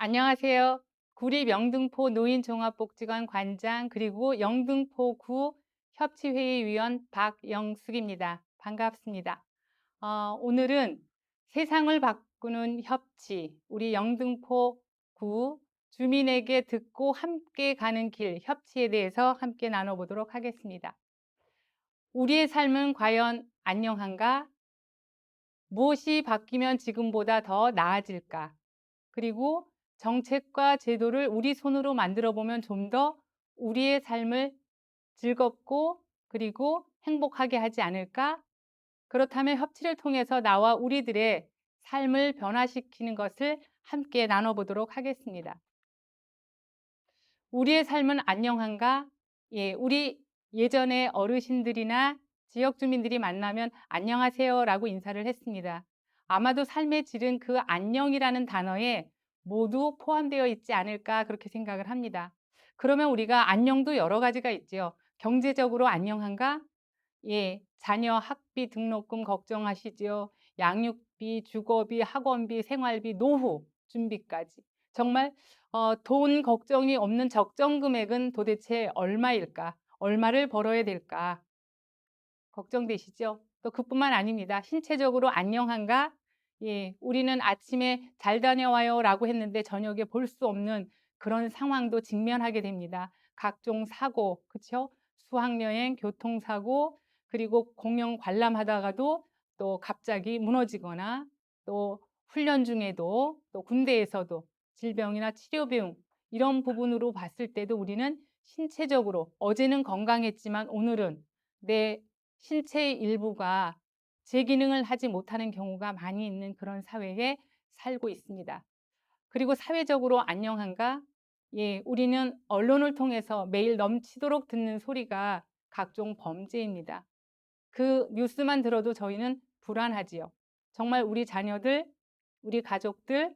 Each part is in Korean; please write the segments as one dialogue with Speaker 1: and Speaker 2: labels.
Speaker 1: 안녕하세요. 구리 영등포 노인종합복지관 관장 그리고 영등포구 협치회의위원 박영숙입니다. 반갑습니다. 오늘은 세상을 바꾸는 협치, 우리 영등포구 주민에게 듣고 함께 가는 길, 협치에 대해서 함께 나눠보도록 하겠습니다. 우리의 삶은 과연 안녕한가? 무엇이 바뀌면 지금보다 더 나아질까? 그리고 정책과 제도를 우리 손으로 만들어 보면 좀 더 우리의 삶을 즐겁고 그리고 행복하게 하지 않을까? 그렇다면 협치를 통해서 나와 우리들의 삶을 변화시키는 것을 함께 나눠보도록 하겠습니다. 우리의 삶은 안녕한가? 우리 예전에 어르신들이나 지역 주민들이 만나면 안녕하세요 라고 인사를 했습니다. 아마도 삶의 질은 그 안녕이라는 단어에 모두 포함되어 있지 않을까 그렇게 생각을 합니다. 그러면 우리가 안녕도 여러 가지가 있죠. 경제적으로 안녕한가? 자녀 학비 등록금 걱정하시죠. 양육비, 주거비, 학원비, 생활비, 노후 준비까지. 정말 돈 걱정이 없는 적정 금액은 도대체 얼마일까? 얼마를 벌어야 될까? 걱정되시죠? 또 그뿐만 아닙니다. 신체적으로 안녕한가? 우리는 아침에 잘 다녀와요 라고 했는데 저녁에 볼 수 없는 그런 상황도 직면하게 됩니다. 각종 사고, 그렇죠? 수학여행, 교통사고, 그리고 공연 관람하다가도 또 갑자기 무너지거나 또 훈련 중에도 또 군대에서도 질병이나 치료 비용 이런 부분으로 봤을 때도 우리는 신체적으로 어제는 건강했지만 오늘은 내 신체의 일부가 제 기능을 하지 못하는 경우가 많이 있는 그런 사회에 살고 있습니다. 그리고 사회적으로 안녕한가? 우리는 언론을 통해서 매일 넘치도록 듣는 소리가 각종 범죄입니다. 그 뉴스만 들어도 저희는 불안하지요. 정말 우리 자녀들, 우리 가족들,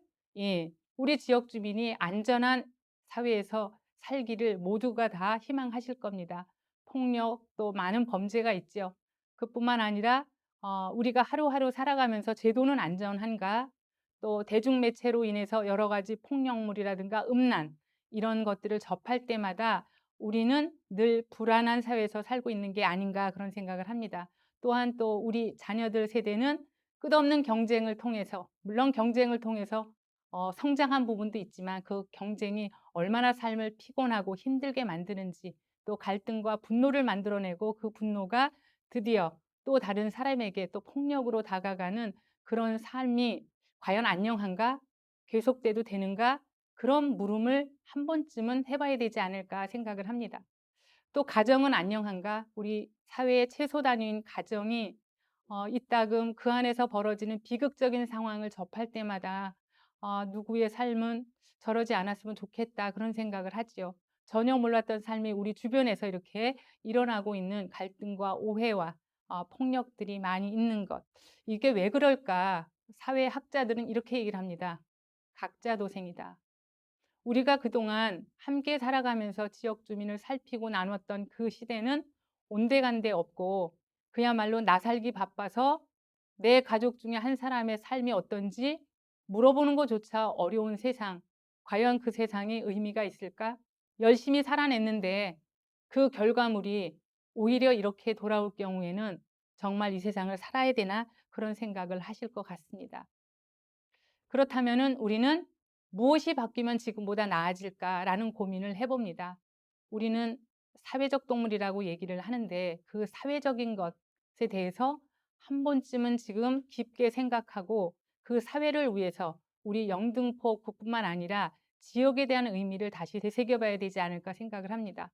Speaker 1: 우리 지역 주민이 안전한 사회에서 살기를 모두가 다 희망하실 겁니다. 폭력, 또 많은 범죄가 있죠. 그뿐만 아니라 우리가 하루하루 살아가면서 제도는 안전한가? 또 대중매체로 인해서 여러 가지 폭력물이라든가 음란 이런 것들을 접할 때마다 우리는 늘 불안한 사회에서 살고 있는 게 아닌가 그런 생각을 합니다. 또한 또 우리 자녀들 세대는 끝없는 경쟁을 통해서 물론 경쟁을 통해서 성장한 부분도 있지만 그 경쟁이 얼마나 삶을 피곤하고 힘들게 만드는지 또 갈등과 분노를 만들어내고 그 분노가 드디어 또 다른 사람에게 또 폭력으로 다가가는 그런 삶이 과연 안녕한가? 계속돼도 되는가? 그런 물음을 한 번쯤은 해봐야 되지 않을까 생각을 합니다. 또 가정은 안녕한가? 우리 사회의 최소 단위인 가정이 이따금 그 안에서 벌어지는 비극적인 상황을 접할 때마다 누구의 삶은 저러지 않았으면 좋겠다 그런 생각을 하지요. 전혀 몰랐던 삶이 우리 주변에서 이렇게 일어나고 있는 갈등과 오해와 폭력들이 많이 있는 것. 이게 왜 그럴까? 사회학자들은 이렇게 얘기를 합니다. 각자 도생이다. 우리가 그동안 함께 살아가면서 지역 주민을 살피고 나눴던 그 시대는 온데간데 없고 그야말로 나 살기 바빠서 내 가족 중에 한 사람의 삶이 어떤지 물어보는 것조차 어려운 세상. 과연 그 세상에 의미가 있을까? 열심히 살아냈는데 그 결과물이 오히려 이렇게 돌아올 경우에는 정말 이 세상을 살아야 되나 그런 생각을 하실 것 같습니다. 그렇다면 우리는 무엇이 바뀌면 지금보다 나아질까라는 고민을 해봅니다. 우리는 사회적 동물이라고 얘기를 하는데 그 사회적인 것에 대해서 한 번쯤은 지금 깊게 생각하고 그 사회를 위해서 우리 영등포구뿐만 아니라 지역에 대한 의미를 다시 되새겨봐야 되지 않을까 생각을 합니다.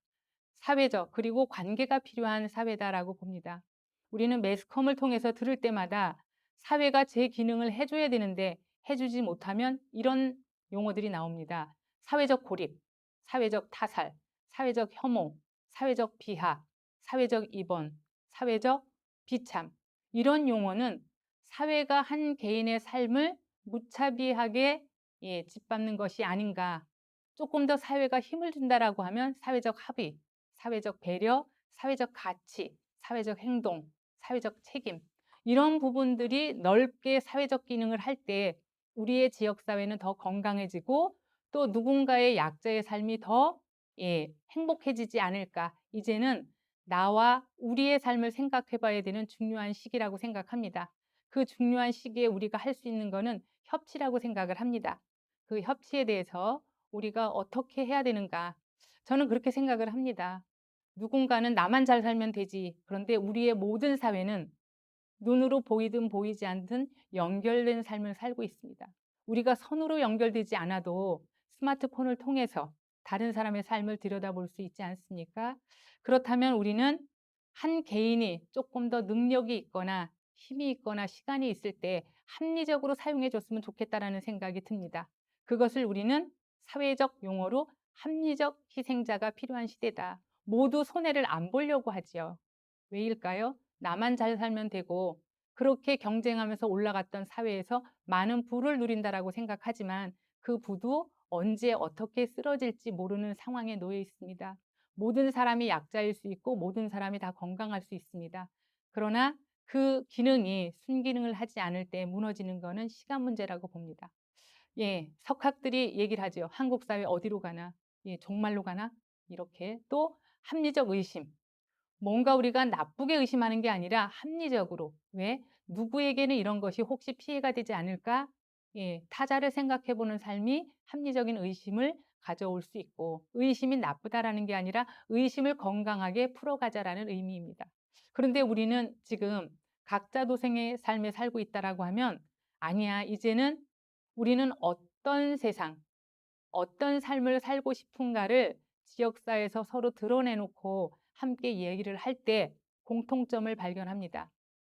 Speaker 1: 사회적 그리고 관계가 필요한 사회다라고 봅니다. 우리는 매스컴을 통해서 들을 때마다 사회가 제 기능을 해줘야 되는데 해주지 못하면 이런 용어들이 나옵니다. 사회적 고립, 사회적 타살, 사회적 혐오, 사회적 비하, 사회적 입원, 사회적 비참 이런 용어는 사회가 한 개인의 삶을 무차비하게 짓밟는 것이 아닌가. 조금 더 사회가 힘을 준다라고 하면 사회적 합의, 사회적 배려, 사회적 가치, 사회적 행동, 사회적 책임 이런 부분들이 넓게 사회적 기능을 할 때 우리의 지역사회는 더 건강해지고 또 누군가의 약자의 삶이 더 행복해지지 않을까. 이제는 나와 우리의 삶을 생각해 봐야 되는 중요한 시기라고 생각합니다. 그 중요한 시기에 우리가 할 수 있는 거는 협치라고 생각을 합니다. 그 협치에 대해서 우리가 어떻게 해야 되는가? 저는 그렇게 생각을 합니다. 누군가는 나만 잘 살면 되지. 그런데 우리의 모든 사회는 눈으로 보이든 보이지 않든 연결된 삶을 살고 있습니다. 우리가 선으로 연결되지 않아도 스마트폰을 통해서 다른 사람의 삶을 들여다볼 수 있지 않습니까? 그렇다면 우리는 한 개인이 조금 더 능력이 있거나 힘이 있거나 시간이 있을 때 합리적으로 사용해 줬으면 좋겠다라는 생각이 듭니다. 그것을 우리는 사회적 용어로 합리적 희생자가 필요한 시대다. 모두 손해를 안 보려고 하지요. 왜일까요? 나만 잘 살면 되고 그렇게 경쟁하면서 올라갔던 사회에서 많은 부를 누린다라고 생각하지만 그 부도 언제 어떻게 쓰러질지 모르는 상황에 놓여 있습니다. 모든 사람이 약자일 수 있고 모든 사람이 다 건강할 수 있습니다. 그러나 그 기능이 순기능을 하지 않을 때 무너지는 것은 시간 문제라고 봅니다. 석학들이 얘기를 하죠. 한국 사회 어디로 가나? 종말로 가나? 이렇게 또 합리적 의심. 뭔가 우리가 나쁘게 의심하는 게 아니라 합리적으로. 왜? 누구에게는 이런 것이 혹시 피해가 되지 않을까? 타자를 생각해 보는 삶이 합리적인 의심을 가져올 수 있고, 의심이 나쁘다라는 게 아니라 의심을 건강하게 풀어가자라는 의미입니다. 그런데 우리는 지금 각자 도생의 삶에 살고 있다라고 하면 아니야, 이제는 우리는 어떤 세상, 어떤 삶을 살고 싶은가를 지역사회에서 서로 드러내놓고 함께 얘기를 할 때 공통점을 발견합니다.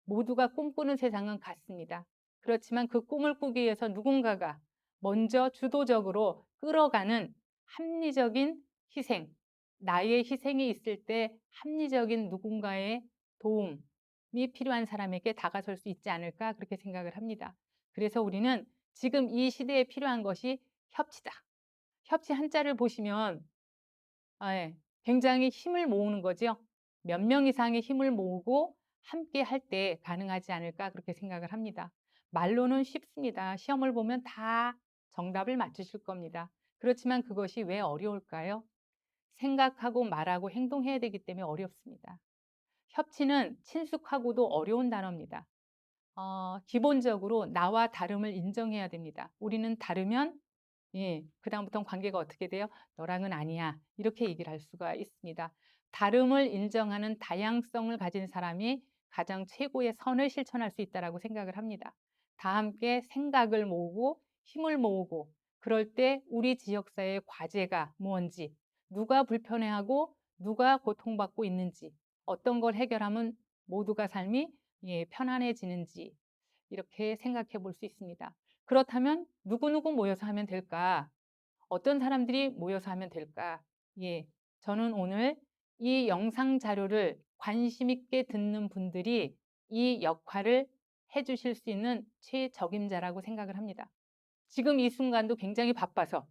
Speaker 1: 모두가 꿈꾸는 세상은 같습니다. 그렇지만 그 꿈을 꾸기 위해서 누군가가 먼저 주도적으로 끌어가는 합리적인 희생, 나의 희생이 있을 때 합리적인 누군가의 도움이 필요한 사람에게 다가설 수 있지 않을까 그렇게 생각을 합니다. 그래서 우리는 지금 이 시대에 필요한 것이 협치다. 협치 한자를 보시면 굉장히 힘을 모으는 거죠. 몇 명 이상의 힘을 모으고 함께 할 때 가능하지 않을까 그렇게 생각을 합니다. 말로는 쉽습니다. 시험을 보면 다 정답을 맞추실 겁니다. 그렇지만 그것이 왜 어려울까요? 생각하고 말하고 행동해야 되기 때문에 어렵습니다. 협치는 친숙하고도 어려운 단어입니다. 기본적으로 나와 다름을 인정해야 됩니다. 우리는 다르면 그다음부터는 관계가 어떻게 돼요? 너랑은 아니야. 이렇게 얘기를 할 수가 있습니다. 다름을 인정하는 다양성을 가진 사람이 가장 최고의 선을 실천할 수 있다고 생각을 합니다. 다 함께 생각을 모으고 힘을 모으고 그럴 때 우리 지역사회의 과제가 뭔지, 누가 불편해하고 누가 고통받고 있는지, 어떤 걸 해결하면 모두가 삶이 편안해지는지 이렇게 생각해 볼 수 있습니다. 그렇다면 누구누구 모여서 하면 될까? 어떤 사람들이 모여서 하면 될까? 저는 오늘 이 영상 자료를 관심 있게 듣는 분들이 이 역할을 해주실 수 있는 최적임자라고 생각을 합니다. 지금 이 순간도 굉장히 바빠서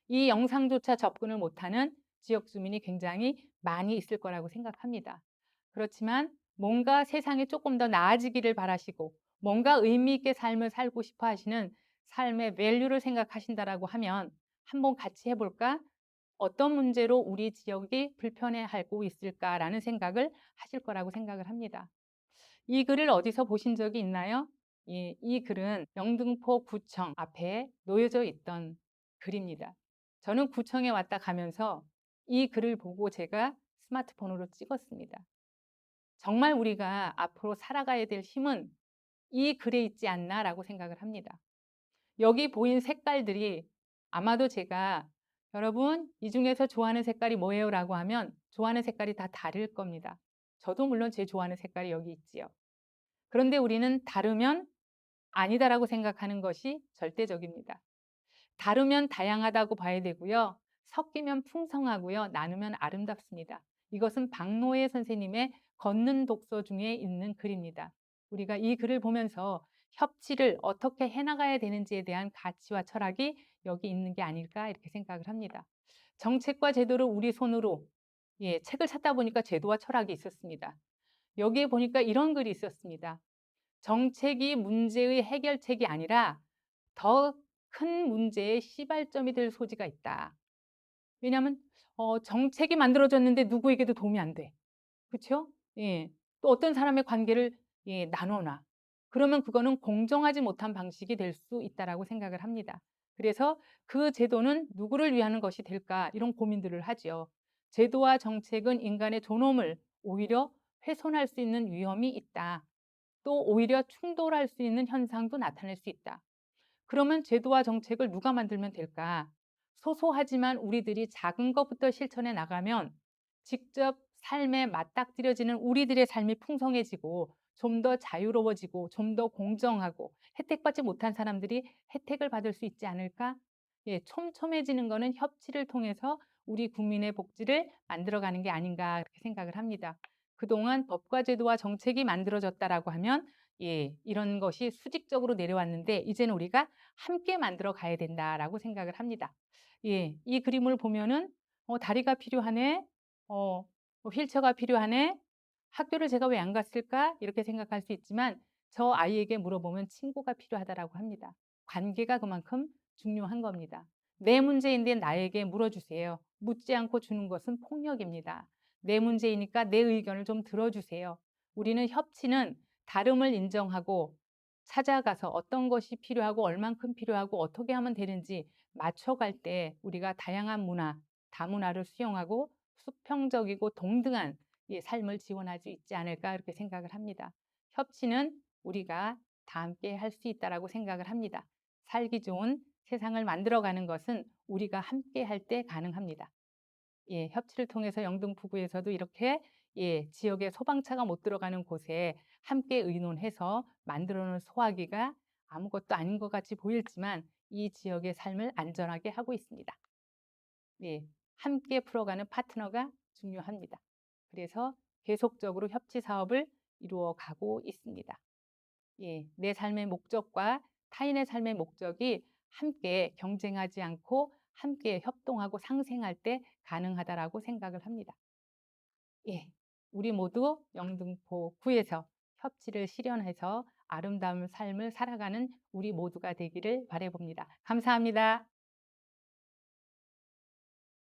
Speaker 1: 이 영상조차 접근을 못하는 지역 주민이 굉장히 많이 있을 거라고 생각합니다. 그렇지만 뭔가 세상이 조금 더 나아지기를 바라시고 뭔가 의미 있게 삶을 살고 싶어 하시는 삶의 밸류를 생각하신다라고 하면 한번 같이 해볼까? 어떤 문제로 우리 지역이 불편해하고 있을까라는 생각을 하실 거라고 생각을 합니다. 이 글을 어디서 보신 적이 있나요? 이 글은 영등포 구청 앞에 놓여져 있던 글입니다. 저는 구청에 왔다 가면서 이 글을 보고 제가 스마트폰으로 찍었습니다. 정말 우리가 앞으로 살아가야 될 힘은 이 글에 있지 않나라고 생각을 합니다. 여기 보인 색깔들이 아마도 제가 여러분 이 중에서 좋아하는 색깔이 뭐예요? 라고 하면 좋아하는 색깔이 다 다를 겁니다. 저도 물론 제 좋아하는 색깔이 여기 있지요. 그런데 우리는 다르면 아니다라고 생각하는 것이 절대적입니다. 다르면 다양하다고 봐야 되고요. 섞이면 풍성하고요. 나누면 아름답습니다. 이것은 박노해 선생님의 걷는 독서 중에 있는 글입니다. 우리가 이 글을 보면서 협치를 어떻게 해나가야 되는지에 대한 가치와 철학이 여기 있는 게 아닐까 이렇게 생각을 합니다. 정책과 제도를 우리 손으로 책을 찾다 보니까 제도와 철학이 있었습니다. 여기에 보니까 이런 글이 있었습니다. 정책이 문제의 해결책이 아니라 더 큰 문제의 시발점이 될 소지가 있다. 왜냐하면 정책이 만들어졌는데 누구에게도 도움이 안 돼. 그쵸? 예. 또 어떤 사람의 관계를 나눠 놔. 그러면 그거는 공정하지 못한 방식이 될 수 있다라고 생각을 합니다. 그래서 '그 제도는 누구를 위하는 것이 될까?' 이런 고민들을 하죠. 제도와 정책은 인간의 존엄을 오히려 훼손할 수 있는 위험이 있다. 또 오히려 충돌할 수 있는 현상도 나타낼 수 있다. 그러면 제도와 정책을 누가 만들면 될까? 소소하지만 우리들이 작은 것부터 실천해 나가면 직접 삶에 맞닥뜨려지는 우리들의 삶이 풍성해지고 좀 더 자유로워지고 좀 더 공정하고 혜택받지 못한 사람들이 혜택을 받을 수 있지 않을까? 예, 촘촘해지는 거는 협치를 통해서 우리 국민의 복지를 만들어가는 게 아닌가 그렇게 생각을 합니다. 그동안 법과 제도와 정책이 만들어졌다라고 하면 이런 것이 수직적으로 내려왔는데 이제는 우리가 함께 만들어 가야 된다라고 생각을 합니다. 이 그림을 보면은 다리가 필요하네. 휠체어가 필요하네. 학교를 제가 왜 안 갔을까? 이렇게 생각할 수 있지만 저 아이에게 물어보면 친구가 필요하다라고 합니다. 관계가 그만큼 중요한 겁니다. 내 문제인데 나에게 물어주세요. 묻지 않고 주는 것은 폭력입니다. 내 문제이니까 내 의견을 좀 들어주세요. 우리는 협치는 다름을 인정하고 찾아가서 어떤 것이 필요하고 얼만큼 필요하고 어떻게 하면 되는지 맞춰갈 때 우리가 다양한 문화, 다문화를 수용하고 수평적이고 동등한 삶을 지원할 수 있지 않을까 그렇게 생각을 합니다. 협치는 우리가 다 함께 할 수 있다라고 생각을 합니다. 살기 좋은 세상을 만들어가는 것은 우리가 함께 할 때 가능합니다. 협치를 통해서 영등포구에서도 이렇게 지역에 소방차가 못 들어가는 곳에 함께 의논해서 만들어 놓은 소화기가 아무것도 아닌 것 같이 보이지만 이 지역의 삶을 안전하게 하고 있습니다. 함께 풀어가는 파트너가 중요합니다. 그래서 계속적으로 협치 사업을 이루어 가고 있습니다. 내 삶의 목적과 타인의 삶의 목적이 함께 경쟁하지 않고 함께 협동하고 상생할 때 가능하다라고 생각을 합니다. 우리 모두 영등포구에서 협치를 실현해서 아름다운 삶을 살아가는 우리 모두가 되기를 바라봅니다. 감사합니다.